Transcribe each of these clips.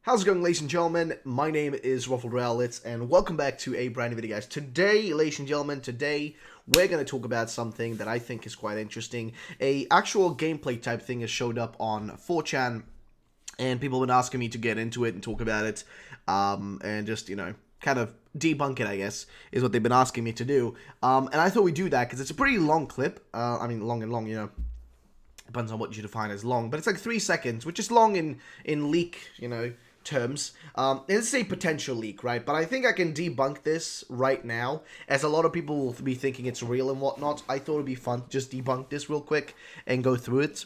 How's it going, ladies and gentlemen? My name is RuffledRowlit, and welcome back to a brand new video, guys. Today, ladies and gentlemen, we're going to talk about something that I think is quite interesting. A actual gameplay type thing has showed up on 4chan, and people have been asking me to get into it and talk about it, and just, kind of debunk it, I guess, is what they've been asking me to do. And I thought we'd do that, because it's a pretty long clip. I mean, long, depends on what you define as long, but it's like 3 seconds, which is long in leak, terms. This is a potential leak, right? But I think I can debunk this right now, as a lot of people will be thinking it's real and whatnot. I thought it'd be fun to just debunk this real quick and go through it.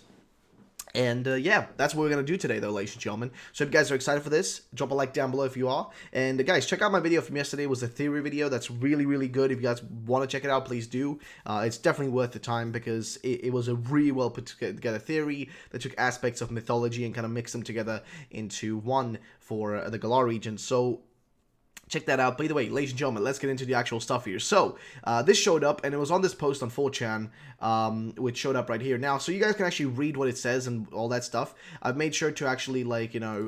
And yeah, that's what we're going to do today, though, ladies and gentlemen. So if you guys are excited for this, drop a like down below if you are. And guys, check out my video from yesterday. It was a theory video. That's really, really good. If you guys want to check it out, please do. It's definitely worth the time, because it was a really well put together theory that took aspects of mythology and kind of mixed them together into one for the Galar region. So check that out. By the way, ladies and gentlemen, let's get into the actual stuff here. So, this showed up, and it was on this post on 4chan, which showed up right here. Now, so you guys can actually read what it says and all that stuff. I've made sure to actually,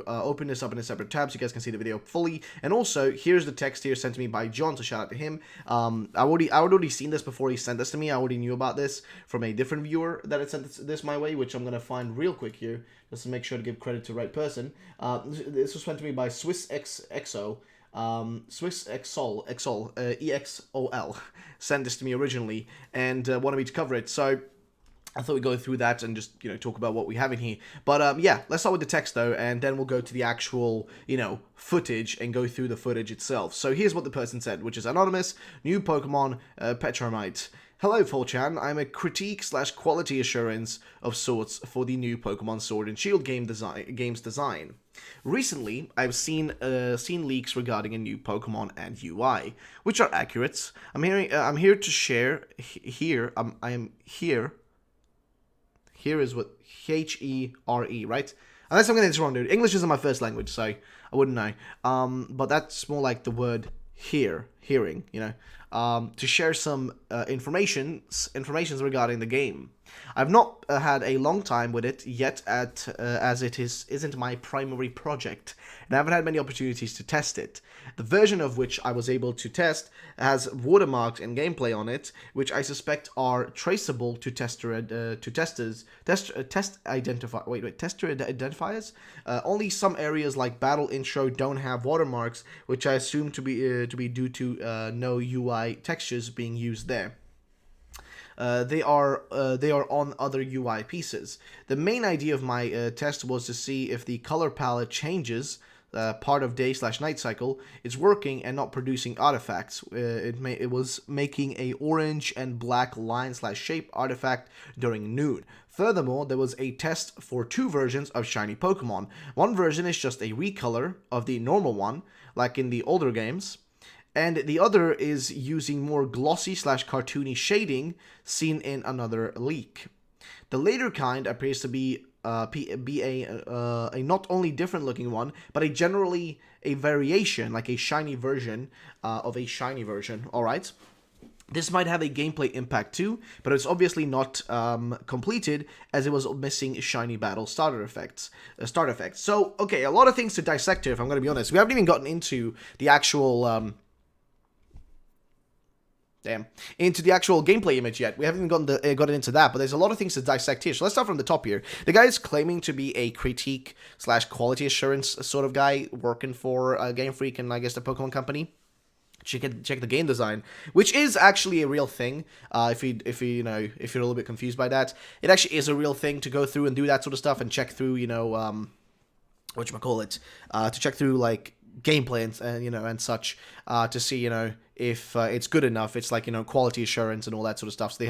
open this up in a separate tab so you guys can see the video fully. And also, here's the text here sent to me by John, so shout out to him. I'd already seen this before he sent this to me. I already knew about this from a different viewer that had sent this my way, which I'm going to find real quick here, just to make sure to give credit to the right person. This was sent to me by SwissXO. SwissXol, EXOL, sent this to me originally, and wanted me to cover it, so I thought we'd go through that and just, talk about what we have in here. But, yeah, let's start with the text, though, and then we'll go to the actual, footage and go through the footage itself. So here's what the person said, which is anonymous, new Pokemon, Petramite. Hello, 4chan. I'm a critique/quality assurance of sorts for the new Pokemon Sword and Shield game's design. Recently, I've seen leaks regarding a new Pokemon and UI, which are accurate. I'm here to share. Here is what HERE, right? Unless I'm getting this wrong, dude. English isn't my first language, so I wouldn't know. But that's more like the word hearing, to share some informations regarding the game. I've not had a long time with it yet, as it isn't my primary project, and I haven't had many opportunities to test it. The version of which I was able to test has watermarks and gameplay on it, which I suspect are traceable to tester identifiers. Only some areas like Battle Intro don't have watermarks, which I assume to be due to no UI textures being used there. They are on other UI pieces. The main idea of my test was to see if the color palette changes part of day/night cycle is working and not producing artifacts. It was making a orange and black line/shape artifact during noon. Furthermore, there was a test for 2 versions of shiny Pokemon. One version is just a recolor of the normal one, like in the older games, and the other is using more glossy/cartoony shading seen in another leak. The later kind appears to be a not only different looking one, but a generally a variation, like a shiny version of a shiny version. Alright. This might have a gameplay impact too, but it's obviously not completed, as it was missing shiny battle starter effects. So, okay, a lot of things to dissect here, if I'm going to be honest. We haven't even gotten into the actual into the actual gameplay image yet. We haven't even gotten into that, but there's a lot of things to dissect here. So let's start from the top here. The guy is claiming to be a critique/quality assurance sort of guy working for Game Freak and I guess the Pokemon company. Check the game design, which is actually a real thing. If you're a little bit confused by that, it actually is a real thing to go through and do that sort of stuff and check through, to check through like gameplay and such, to see if it's good enough. It's like quality assurance and all that sort of stuff. So they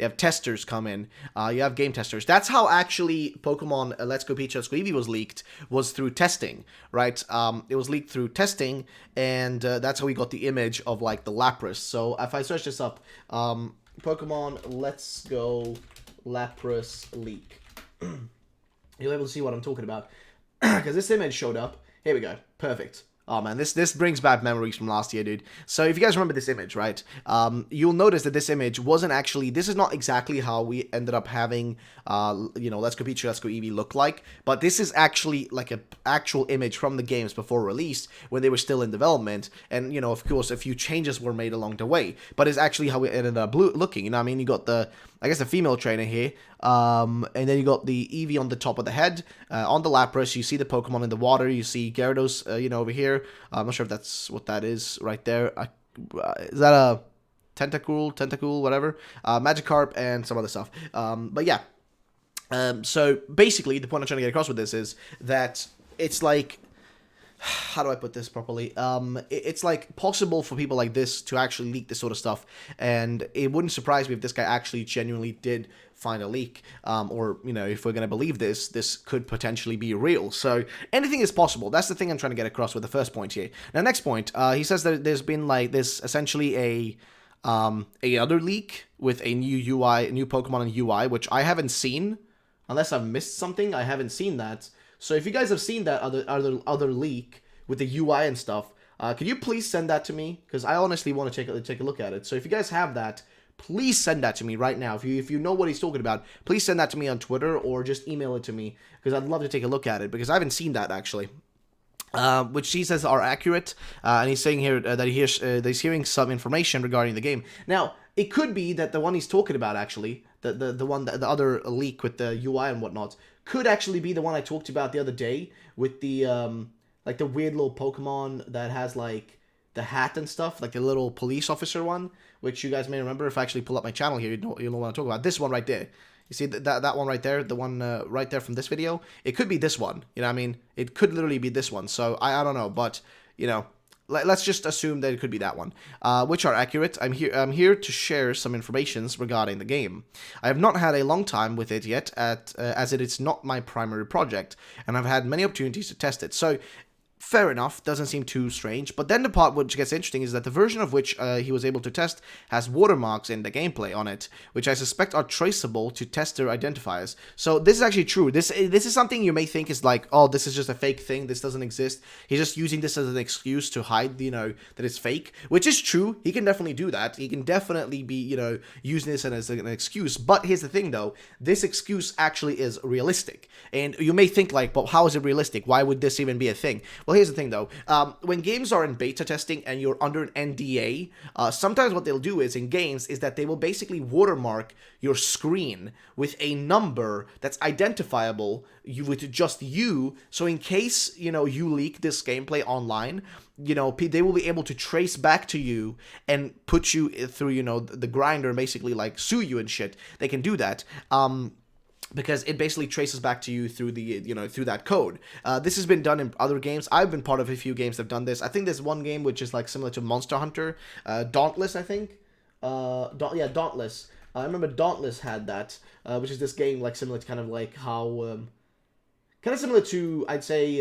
have testers come in. You have game testers. That's how actually Pokemon Let's Go Peach, Let's Go Eevee was leaked, was through testing, right? It was leaked through testing, and that's how we got the image of like the Lapras. So if I search this up, Pokemon Let's Go Lapras leak, you'll be able to see what I'm talking about, because this image showed up. Here we go. Perfect. Oh man, this brings back memories from last year, dude. So if you guys remember this image, right? You'll notice that this image wasn't actually. This is not exactly how we ended up having, Let's Go Pikachu, Let's Go Eevee look like. But this is actually like a actual image from the games before release, when they were still in development, and of course, a few changes were made along the way. But it's actually how it ended up looking. You know what I mean? You got the female trainer here, and then you got the Eevee on the top of the head, on the Lapras. You see the Pokemon in the water. You see Gyarados, over here. I'm not sure if that's what that is right there. Is that a Tentacool, whatever? Magikarp and some other stuff. But yeah. So basically, the point I'm trying to get across with this is that it's like, how do I put this properly? It's like possible for people like this to actually leak this sort of stuff, and it wouldn't surprise me if this guy actually genuinely did find a leak, or if we're gonna believe this could potentially be real. So anything is possible. That's the thing I'm trying to get across with the first point here. Now, next point, he says that there's been like this essentially another leak with a new UI, new Pokemon and UI, which I haven't seen, unless I've missed something. I haven't seen that. So if you guys have seen that other leak with the UI and stuff, could you please send that to me? Because I honestly want to take a look at it. So if you guys have that, please send that to me right now. If you know what he's talking about, please send that to me on Twitter or just email it to me, because I'd love to take a look at it, because I haven't seen that actually. Which he says are accurate, and he's saying here that he's hearing some information regarding the game. Now, it could be that the one he's talking about, actually, the other leak with the UI and whatnot, could actually be the one I talked about the other day with the like the weird little Pokemon that has like the hat and stuff, like the little police officer one, which you guys may remember. If I actually pull up my channel here, you'll know what I'm talking about. This one right there. You see that one right there, the one right there from this video? It could be this one, you know what I mean? It could literally be this one, so I don't know, but, let's just assume that it could be that one, which are accurate. I'm here to share some information regarding the game. I have not had a long time with it yet, as it is not my primary project, and I've had many opportunities to test it, so fair enough, doesn't seem too strange. But then the part which gets interesting is that the version of which he was able to test has watermarks in the gameplay on it, which I suspect are traceable to tester identifiers. So this is actually true. This is something you may think is like, oh, this is just a fake thing, this doesn't exist. He's just using this as an excuse to hide, that it's fake, which is true. He can definitely do that. He can definitely be, using this as an excuse. But here's the thing, though. This excuse actually is realistic. And you may think like, but how is it realistic? Why would this even be a thing? Well, here's the thing, though. When games are in beta testing and you're under an NDA, sometimes what they'll do is, in games, is that they will basically watermark your screen with a number that's identifiable with just you, so in case, you leak this gameplay online, they will be able to trace back to you and put you through, the grinder, and basically, like, sue you and shit. They can do that. Because it basically traces back to you through the, through that code. This has been done in other games. I've been part of a few games that have done this. I think there's one game which is like similar to Monster Hunter, Dauntless, I think. Dauntless. I remember Dauntless had that, which is this game like similar to kind of like how, kind of similar to, I'd say,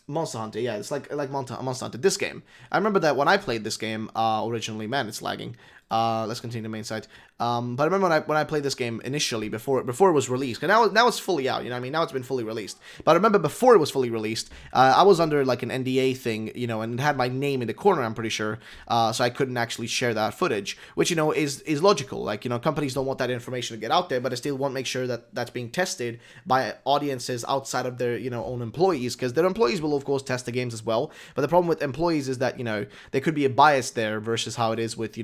Monster Hunter. Yeah, it's like Monster Hunter. This game, I remember that when I played this game originally. Man, it's lagging. Let's continue the main site. But I remember when I played this game initially, before it was released, and now it's fully out, now it's been fully released. But I remember before it was fully released, I was under like an NDA thing, and it had my name in the corner, I'm pretty sure, so I couldn't actually share that footage, which, is logical. Like, companies don't want that information to get out there, but they still want to make sure that that's being tested by audiences outside of their, own employees, because their employees will, of course, test the games as well. But the problem with employees is that, there could be a bias there versus how it is with,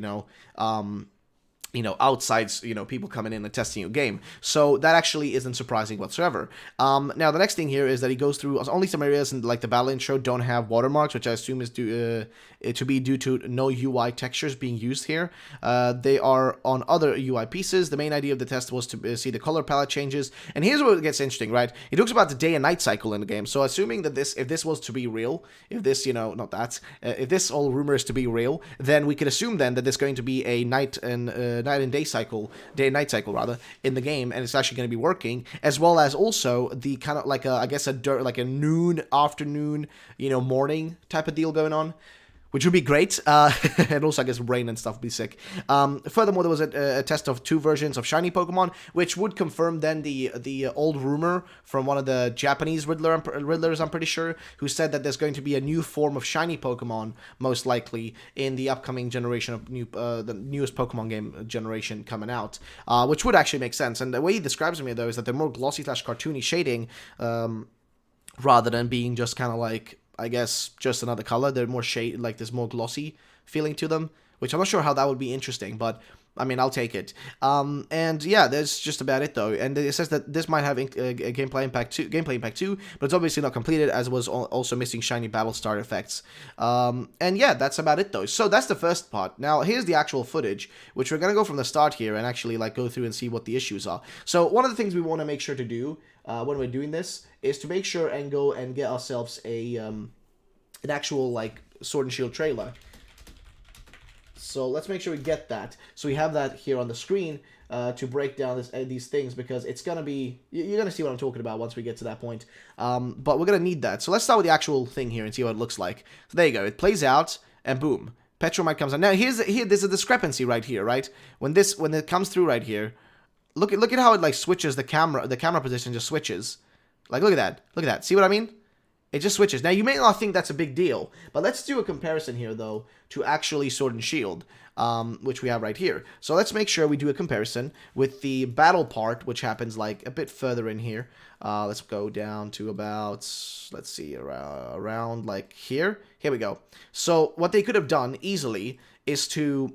outside, people coming in and testing your game. So that actually isn't surprising whatsoever. Now, the next thing here is that he goes through only some areas in like the battle intro don't have watermarks, which I assume is due to no UI textures being used here. They are on other UI pieces. The main idea of the test was to see the color palette changes. And here's where it gets interesting, right? He talks about the day and night cycle in the game. So assuming that if this was to be real, if this, if this all rumor is to be real, then we could assume then that there's going to be a night and night and night cycle rather, in the game, and it's actually going to be working, as well as also the kind of like a noon, afternoon, morning type of deal going on, which would be great. And also, I guess, rain and stuff would be sick. Furthermore, there was a test of 2 versions of shiny Pokemon, which would confirm then the old rumor from one of the Japanese Riddlers, I'm pretty sure, who said that there's going to be a new form of shiny Pokemon, most likely, in the upcoming generation of the newest Pokemon game generation coming out, which would actually make sense. And the way he describes them here, though, is that they're more glossy/cartoony shading, rather than being just kind of like, I guess, just another color. They're more shade, like there's more glossy feeling to them, which I'm not sure how that would be interesting, but I mean, I'll take it. And yeah, that's just about it though. And it says that this might have a gameplay impact too, but it's obviously not completed, as was also missing shiny battle start effects. And yeah, that's about it though. So that's the first part. Now here's the actual footage, which we're gonna go from the start here and actually like go through and see what the issues are. So one of the things we want to make sure to do when we're doing this is to make sure and go and get ourselves an actual like Sword and Shield trailer. So let's make sure we get that. So we have that here on the screen to break down these things, because it's going to be... You're going to see what I'm talking about once we get to that point. But we're going to need that. So let's start with the actual thing here and see what it looks like. So there you go. It plays out, and boom. Petromite comes out. Now, there's a discrepancy right here, right? When it comes through right here, look at how it like switches the camera position just switches. Like, look at that. Look at that. See what I mean? It just switches. Now, you may not think that's a big deal, but let's do a comparison here, though, to actually Sword and Shield, which we have right here. So let's make sure we do a comparison with the battle part, which happens, like, a bit further in here. Let's go down to about, let's see, around like, here. Here we go. So what they could have done, easily, is to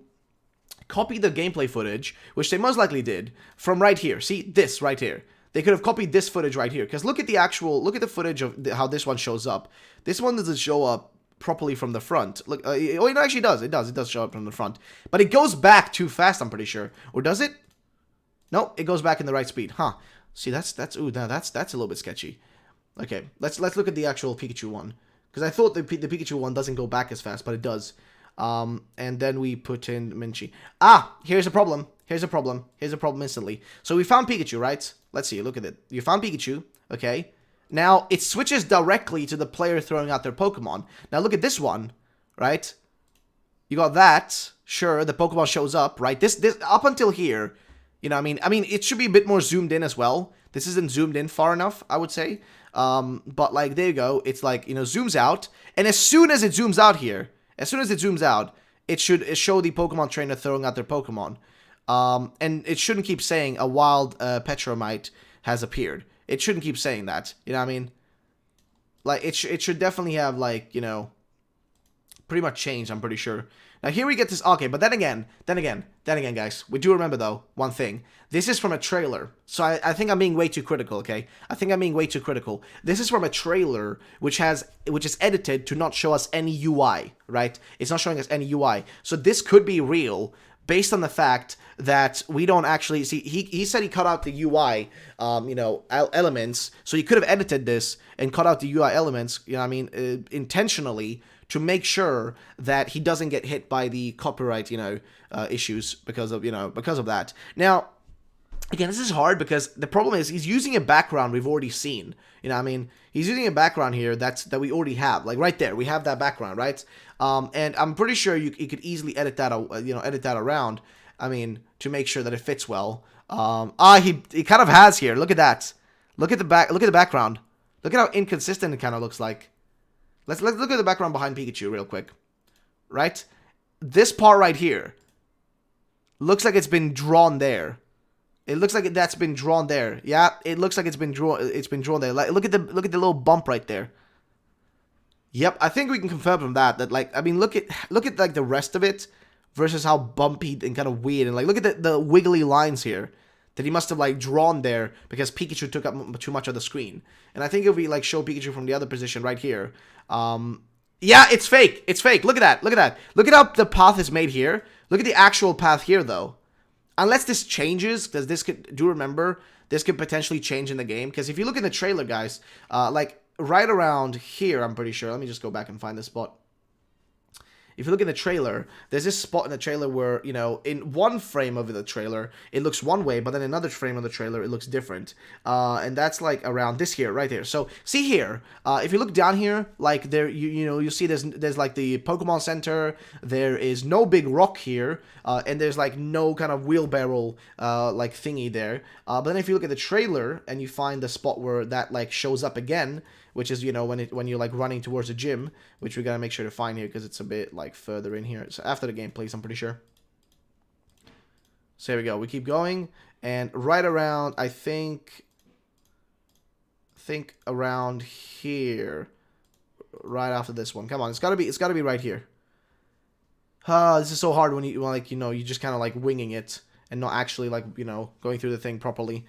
copy the gameplay footage, which they most likely did, from right here. See, this right here. They could have copied this footage right here, because look at the footage of how this one shows up. This one doesn't show up properly from the front. Look, it actually does. It does show up from the front, but it goes back too fast, I'm pretty sure. Or does it? No, it goes back in the right speed. Huh? See, that's a little bit sketchy. Okay, let's look at the actual Pikachu one, because I thought the Pikachu one doesn't go back as fast, but it does. And then we put in Minchi. Ah, here's a problem. Here's a problem instantly. So we found Pikachu, right? Let's see, look at it. You found Pikachu, okay? Now, it switches directly to the player throwing out their Pokemon. Now, look at this one, right? You got that. Sure, the Pokemon shows up, right? This up until here, you know what I mean? It should be a bit more zoomed in as well. This isn't zoomed in far enough, I would say. But, like, there you go. It's like, you know, zooms out. And as soon as it zooms out here, it should show the Pokemon trainer throwing out their Pokemon. And it shouldn't keep saying a wild Petromite has appeared. It shouldn't keep saying that. You know what I mean? Like, it should definitely have, like, you know, pretty much changed, I'm pretty sure. Now, here we get this... Okay, but then again, guys, we do remember, though, one thing. This is from a trailer. So I think I'm being way too critical, okay? I think I'm being way too critical. This is from a trailer which is edited to not show us any UI, right? It's not showing us any UI. So this could be real, based on the fact that we don't actually see. He said he cut out the UI, you know, elements. So he could have edited this and cut out the UI elements, you know what I mean, intentionally, to make sure that he doesn't get hit by the copyright, you know, issues because of that. Now, again, this is hard because the problem is he's using a background we've already seen. You know what I mean? He's using a background here that we already have. Like right there, we have that background, right? And I'm pretty sure you could easily edit that, edit that around. I mean, to make sure that it fits well. He kind of has here. Look at that. Look at the background. Look at how inconsistent it kind of looks like. Let's look at the background behind Pikachu real quick. Right? This part right here looks like it's been drawn there. It looks like that's been drawn there. Yeah, it looks like it's been drawn there. Like, look at the little bump right there. Yep, I think we can confirm from that like, I mean, look at like the rest of it versus how bumpy and kind of weird, and like look at the wiggly lines here that he must have like drawn there because Pikachu took up too much of the screen. And I think if we like show Pikachu from the other position right here, yeah, it's fake. It's fake. Look at that. Look at that. Look at how the path is made here. Look at the actual path here though. Unless this changes, because this could, do remember, this could potentially change in the game. Because if you look in the trailer, guys, like right around here, I'm pretty sure. Let me just go back and find this spot. if you look in the trailer, there's this spot in the trailer where, you know, in one frame of the trailer, it looks one way, but then another frame of the trailer, it looks different. And that's like around this here, right there. So see here, if you look down here, like there, you know, you see there's like the Pokemon Center, there is no big rock here, and there's like no kind of wheelbarrow like thingy there. But then if you look at the trailer and you find the spot where that like shows up again, which is, you know, when you're like running towards the gym, which we gotta make sure to find here because it's a bit like further in here. So after the game, please, I'm pretty sure. So here we go. We keep going, and right around, I think around here, right after this one. Come on, it's gotta be right here. This is so hard when you like, you know, you just kind of like winging it and not actually like, you know, going through the thing properly.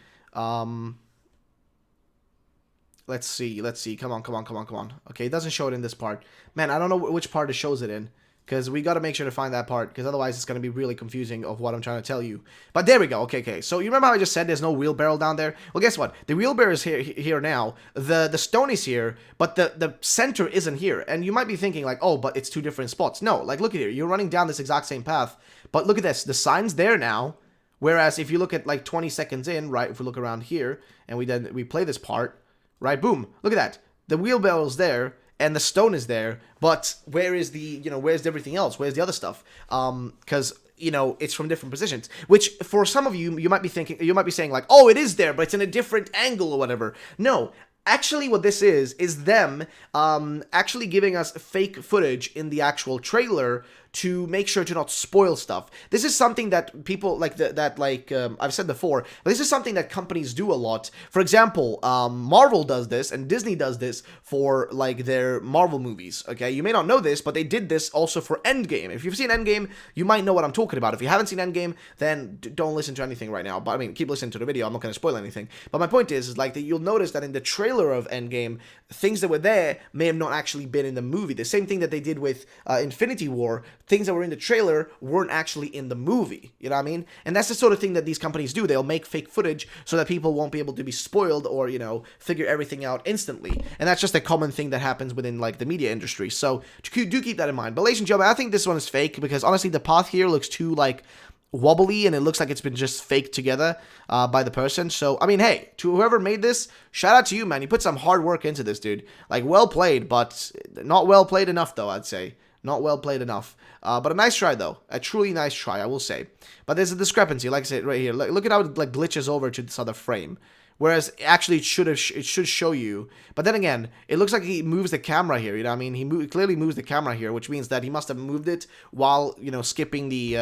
Let's see. Come on. Okay, it doesn't show it in this part. Man, I don't know which part it shows it in, because we got to make sure to find that part, because otherwise it's going to be really confusing of what I'm trying to tell you. But there we go. Okay. So you remember how I just said there's no wheelbarrow down there? Well, guess what? The wheelbarrow is here now. The stone is here, but the center isn't here. And you might be thinking like, oh, but it's two different spots. No, like look at here. You're running down this exact same path, but look at this. The sign's there now. Whereas if you look at like 20 seconds in, right? If we look around here and we play this part. Right, boom. Look at that. The wheelbarrow's there, and the stone is there, but where is the, you know, where's everything else? Where's the other stuff? Because, you know, it's from different positions. Which, for some of you, you might be thinking, you might be saying, like, oh, it is there, but it's in a different angle or whatever. No. Actually, what this is them actually giving us fake footage in the actual trailer to make sure to not spoil stuff. This is something that people like I've said before, but this is something that companies do a lot. For example, Marvel does this and Disney does this for like their Marvel movies. Okay, you may not know this, but they did this also for Endgame. If you've seen Endgame, you might know what I'm talking about. If you haven't seen Endgame, then don't listen to anything right now. But I mean, keep listening to the video. I'm not going to spoil anything. But my point is like that you'll notice that in the trailer of Endgame, things that were there may have not actually been in the movie. The same thing that they did with Infinity War. Things that were in the trailer weren't actually in the movie, you know what I mean? And that's the sort of thing that these companies do. They'll make fake footage so that people won't be able to be spoiled or, you know, figure everything out instantly. And that's just a common thing that happens within, like, the media industry. So do keep that in mind. But ladies and gentlemen, I think this one is fake because, honestly, the path here looks too, like, wobbly, and it looks like it's been just faked together by the person. So, I mean, hey, to whoever made this, shout out to you, man. You put some hard work into this, dude. Like, well played, but not well played enough, though, I'd say. Not well played enough. But a nice try, though. A truly nice try, I will say. But there's a discrepancy, like I said, right here. Look at how it like glitches over to this other frame. Whereas, actually, it should show you. But then again, it looks like he moves the camera here, you know what I mean? He clearly moves the camera here, which means that he must have moved it while, you know, skipping the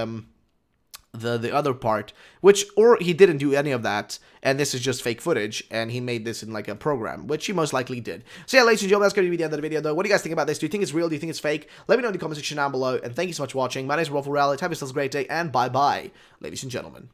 other part, or he didn't do any of that, and this is just fake footage, and he made this in like a program, which he most likely did. So yeah, ladies and gentlemen, that's going to be the end of the video, though. What do you guys think about this? Do you think it's real? Do you think it's fake? Let me know in the comment section down below, and thank you so much for watching. My name is RuffledRowlit. Have yourselves a great day, and bye-bye, ladies and gentlemen.